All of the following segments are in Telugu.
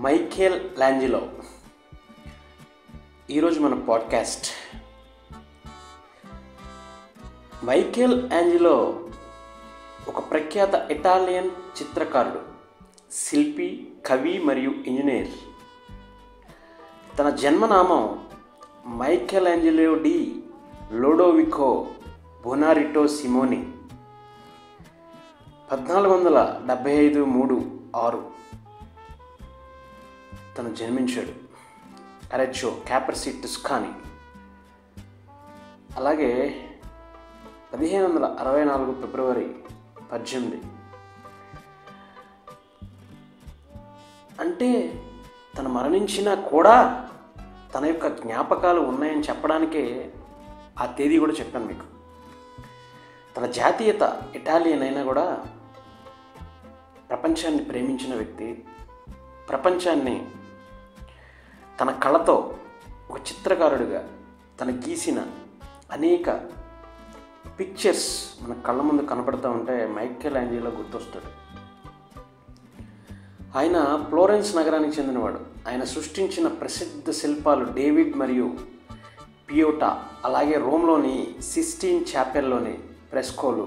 మైకేల్ లాంజిలో ఈరోజు మన పాడ్కాస్ట్. మైకేల్ యాంజిలో ఒక ప్రఖ్యాత ఇటాలియన్ చిత్రకారుడు, శిల్పి, కవి మరియు ఇంజనీర్. తన జన్మనామం మైకేల్ యాంజిలో డి లోడోవికో బొనారిటో సిమోని. 1475 తను జన్మించాడు అరెచ్చో, క్యాపర్సి, టుస్కానీ. అలాగే 1564 ఫిబ్రవరి 18. అంటే తను మరణించినా కూడా తన యొక్క జ్ఞాపకాలు ఉన్నాయని చెప్పడానికే ఆ తేదీ కూడా చెప్పాను మీకు. తన జాతీయత ఇటాలియన్ అయినా కూడా ప్రపంచాన్ని ప్రేమించిన వ్యక్తి, ప్రపంచాన్ని తన కళతో ఒక చిత్రకారుడిగా తన గీసిన అనేక పిక్చర్స్ మన కళ్ళ ముందు కనపడుతూ ఉంటే మైకేల్ యాంజిలో గుర్తొస్తాడు. ఆయన ఫ్లోరెన్స్ నగరానికి చెందినవాడు. ఆయన సృష్టించిన ప్రసిద్ధ శిల్పాలు డేవిడ్ మరియు పియోటా, అలాగే రోమ్లోని సిస్టీన్ చాపెల్లోని ఫ్రెస్కోలు,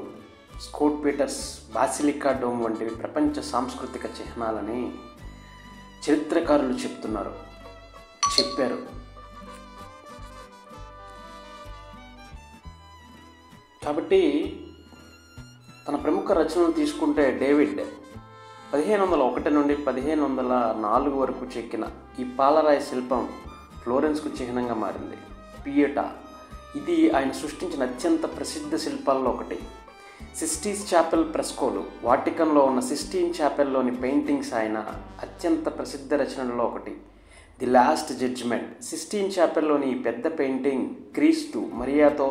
స్కోట్ పీటర్స్ బాసిలికా డోమ్ వంటివి ప్రపంచ సాంస్కృతిక చిహ్నాలని చరిత్రకారులు చెప్పారు. కాబట్టి తన ప్రముఖ రచనలు తీసుకుంటే డేవిడ్ 1501 నుండి 1504 వరకు చెక్కిన ఈ పాలరాయి శిల్పం ఫ్లోరెన్స్కు చిహ్నంగా మారింది. పియోటా, ఇది ఆయన సృష్టించిన అత్యంత ప్రసిద్ధ శిల్పాల్లో ఒకటి. సిస్టీన్ చాపెల్ ఫ్రెస్కోలు, వాటికన్లో ఉన్న సిస్టీన్ చాపెల్లోని పెయింటింగ్స్ ఆయన అత్యంత ప్రసిద్ధ రచనలలో ఒకటి. ది లాస్ట్ జడ్జ్మెంట్, సిస్టీన్ చాపెల్లోని ఈ పెద్ద పెయింటింగ్ క్రీస్తు, మరియాతో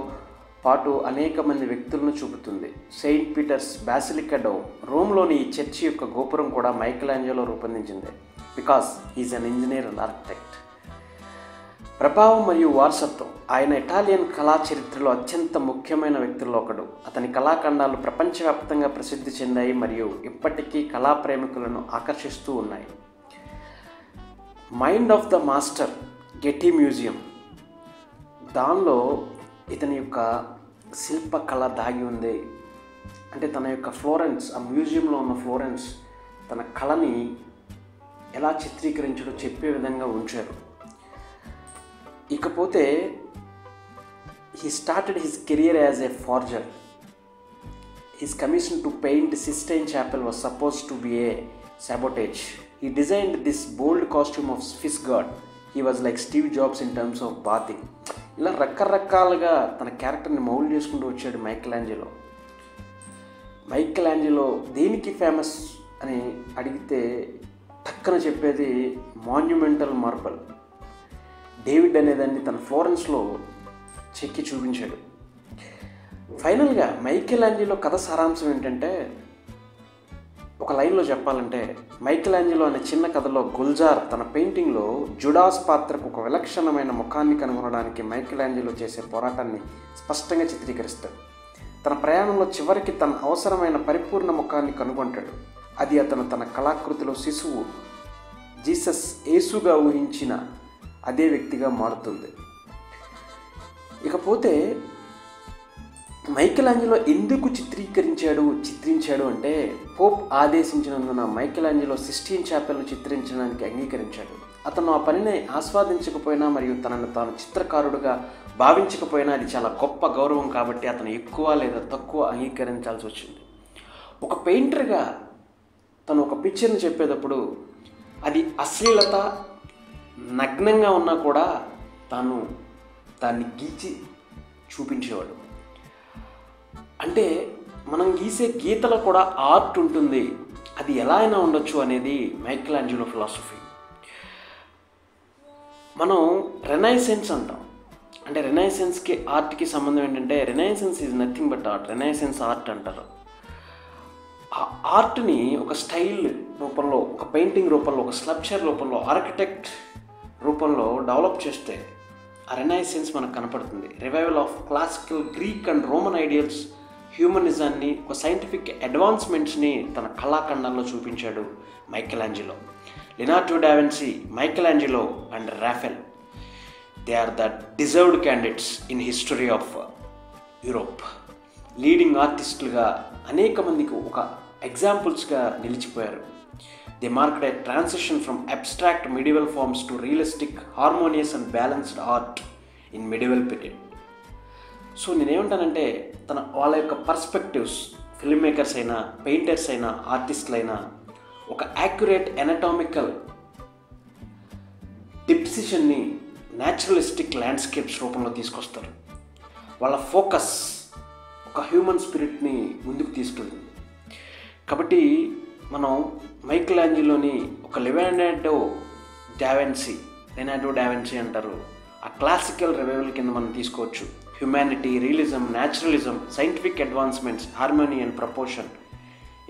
పాటు అనేక మంది వ్యక్తులను చూపుతుంది. సెయింట్ పీటర్స్ బాసిలికా డోమ్, రోమ్లోని ఈ చర్చి యొక్క గోపురం కూడా మైకేల్ యాంజిలో రూపొందించింది. Because is an engineer and architect. ప్రభావం మరియు వారసత్వం, ఆయన ఇటాలియన్ కళా చరిత్రలో అత్యంత ముఖ్యమైన వ్యక్తుల్లో ఒకడు. అతని కళాఖండాలు ప్రపంచవ్యాప్తంగా ప్రసిద్ధి చెందాయి మరియు ఇప్పటికీ కళా ప్రేమికులను ఆకర్షిస్తూ ఉన్నాయి. Mind of the master Getty museum, దానిలో ఇతని యొక్క శిల్పకళ దాగి ఉంది. అంటే తన యొక్క ఫ్లోరెన్స్, ఆ మ్యూజియంలో ఉన్న ఫ్లోరెన్స్ తన కళని ఎలా చిత్రీకరించడో చెప్పే విధంగా ఉంచారు. ఇకపోతే he started his career as a forger. His commission to paint Sistine Chapel was supposed to be a sabotage. He designed this bold costume of Swiss god. He was like Steve Jobs in terms of bathing. ఇలా రకరకాలుగా తన క్యారెక్టర్ని మౌల్డ్ చేసుకుంటూ వచ్చాడు మైకేల్ యాంజిలో. మైకేల్ యాంజిలో దేనికి ఫేమస్ అని అడిగితే టక్కన చెప్పేది మాన్యుమెంటల్ మార్బల్. డేవిడ్ అనేదాన్ని తన ఫ్లోరెన్స్లో చెక్కి చూపించాడు. ఫైనల్గా మైకేల్ యాంజిలో కథ సారాంశం ఏంటంటే, ఒక లైన్లో చెప్పాలంటే, మైకేల్ యాంజిలో అనే చిన్న కథలో గుల్జార్ తన పెయింటింగ్లో జుడాస్ పాత్రకు ఒక విలక్షణమైన ముఖాన్ని కనుగొనడానికి మైకేల్ యాంజిలో చేసే పోరాటాన్ని స్పష్టంగా చిత్రీకరిస్తాడు. తన ప్రయాణంలో చివరికి తన అవసరమైన పరిపూర్ణ ముఖాన్ని కనుగొంటాడు. అది అతను తన కళాకృతిలో శిశువు జీసస్ యేసుగా ఊహించిన అదే వ్యక్తిగా మారుతుంది. ఇకపోతే మైకేల్ యాంజిలో ఎందుకు చిత్రించాడు అంటే, పోప్ ఆదేశించినందున మైకేల్ యాంజిలో సిస్టీన్ చాపెల్ను చిత్రించడానికి అంగీకరించాడు. అతను ఆ పనిని ఆస్వాదించకపోయినా మరియు తనను తాను చిత్రకారుడుగా భావించకపోయినా అది చాలా గొప్ప గౌరవం కాబట్టి అతను ఎక్కువ లేదా తక్కువ అంగీకరించాల్సి వచ్చింది. ఒక పెయింటర్గా తను ఒక పిక్చర్ని చెప్పేటప్పుడు అది అశ్లీలత, నగ్నంగా ఉన్నా కూడా తాను దాన్ని గీచి చూపించేవాడు. అంటే మనం గీసే గీతలో కూడా ఆర్ట్ ఉంటుంది, అది ఎలా అయినా ఉండొచ్చు అనేది మైకేల్ యాంజిలో ఫిలాసఫీ. మనం రెనైసెన్స్ అంటాం. అంటే రెనైసెన్స్కి ఆర్ట్కి సంబంధం ఏంటంటే, renaissance is nothing but art, renaissance art అంటారు. ఆ ఆర్ట్ని ఒక స్టైల్ రూపంలో, ఒక పెయింటింగ్ రూపంలో, ఒక స్కల్ప్చర్ రూపంలో, ఆర్కిటెక్ట్ రూపంలో డెవలప్ చేస్తే ఆ రెనైసెన్స్ మనకు కనపడుతుంది. Revival of classical Greek and Roman ideals, హ్యూమనిజాన్ని, ఒక సైంటిఫిక్ అడ్వాన్స్మెంట్స్ని తన కళాఖండంలో చూపించాడు Michelangelo. Leonardo da Vinci, Michelangelo and Raphael, they are the deserved candidates in history of Europe. Leading ఆర్టిస్టులుగా అనేక మందికి ఒక ఎగ్జాంపుల్స్గా నిలిచిపోయారు. They marked a transition from abstract medieval forms to realistic, harmonious and balanced art in medieval period. So నేనేమంటానంటే వాళ్ళ యొక్క పర్స్పెక్టివ్స్, ఫిల్మ్ మేకర్స్ అయినా, పెయింటర్స్ అయినా, ఆర్టిస్టులు అయినా ఒక యాక్యురేట్ ఎనటామికల్ డిప్సిషన్ని న్యాచురలిస్టిక్ ల్యాండ్స్కేప్స్ రూపంలో తీసుకొస్తారు. వాళ్ళ ఫోకస్ ఒక హ్యూమన్ స్పిరిట్ని ముందుకు తీసుకెళ్తుంది. కాబట్టి మనం మైకెల్ ఆంజెలోని ఒక లియోనార్డో డావిన్సీ అంటారు, ఆ క్లాసికల్ రివైవల్ కింద మనం తీసుకోవచ్చు. Humanity, realism, naturalism, scientific advancements, harmony and proportion,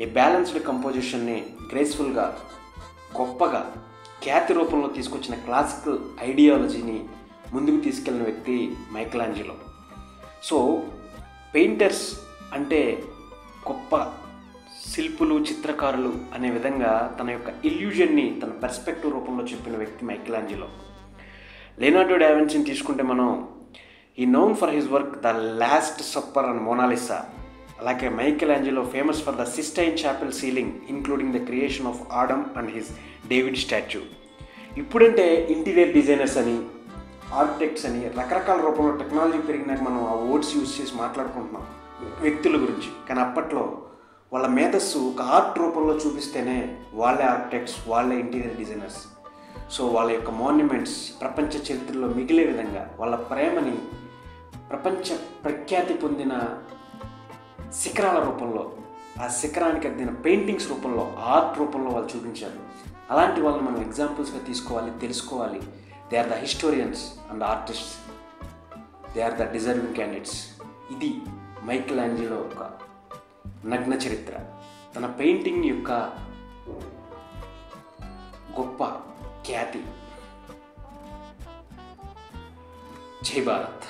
a balanced కంపోజిషన్ని గ్రేస్ఫుల్గా, గొప్పగా ఖ్యాతి రూపంలో తీసుకొచ్చిన క్లాసికల్ ఐడియాలజీని ముందుకు తీసుకెళ్లిన వ్యక్తి మైకెల్ ఆంజెలో. సో పెయింటర్స్ అంటే గొప్ప శిల్పులు, చిత్రకారులు అనే విధంగా తన యొక్క ఇల్యూజన్ని తన పర్స్పెక్టివ్ రూపంలో చెప్పిన వ్యక్తి మైకెల్ ఆంజెలో. లియోనార్డో డావిన్సీని తీసుకుంటే మనం ఈ known for his work the last supper and Mona Lisa. అలాగే Michelangelo famous for the Sistine Chapel ceiling including the creation of Adam and his David statue. ఇప్పుడంటే ఇంటీరియర్ డిజైనర్స్ అని, ఆర్కిటెక్ట్స్ అని రకరకాల రూపంలో టెక్నాలజీ పెరిగినాక మనం ఆ వర్డ్స్ యూజ్ చేసి మాట్లాడుకుంటున్నాం వ్యక్తుల గురించి. కానీ అప్పట్లో వాళ్ళ మేధస్సు ఒక ఆర్ట్ రూపంలో చూపిస్తేనే వాళ్ళే ఆర్కిటెక్ట్స్, వాళ్ళే ఇంటీరియర్ డిజైనర్స్. సో వాళ్ళ యొక్క మాన్యుమెంట్స్ ప్రపంచ చరిత్రలో మిగిలే విధంగా వాళ్ళ ప్రేమని ప్రపంచ ప్రఖ్యాతి పొందిన శిఖరాల రూపంలో, ఆ శిఖరానికి అద్దిన పెయింటింగ్స్ రూపంలో, ఆర్ట్ రూపంలో వాళ్ళు చూపించారు. అలాంటి వాళ్ళని మనం ఎగ్జాంపుల్స్గా తీసుకోవాలి, తెలుసుకోవాలి. They are the historians and artists, they are the deserving candidates. ఇది మైకెల్ ఆంజెలో ఒక నగ్న చరిత్ర, తన పెయింటింగ్ యొక్క గొప్ప ఖ్యాతి. జై భారత్.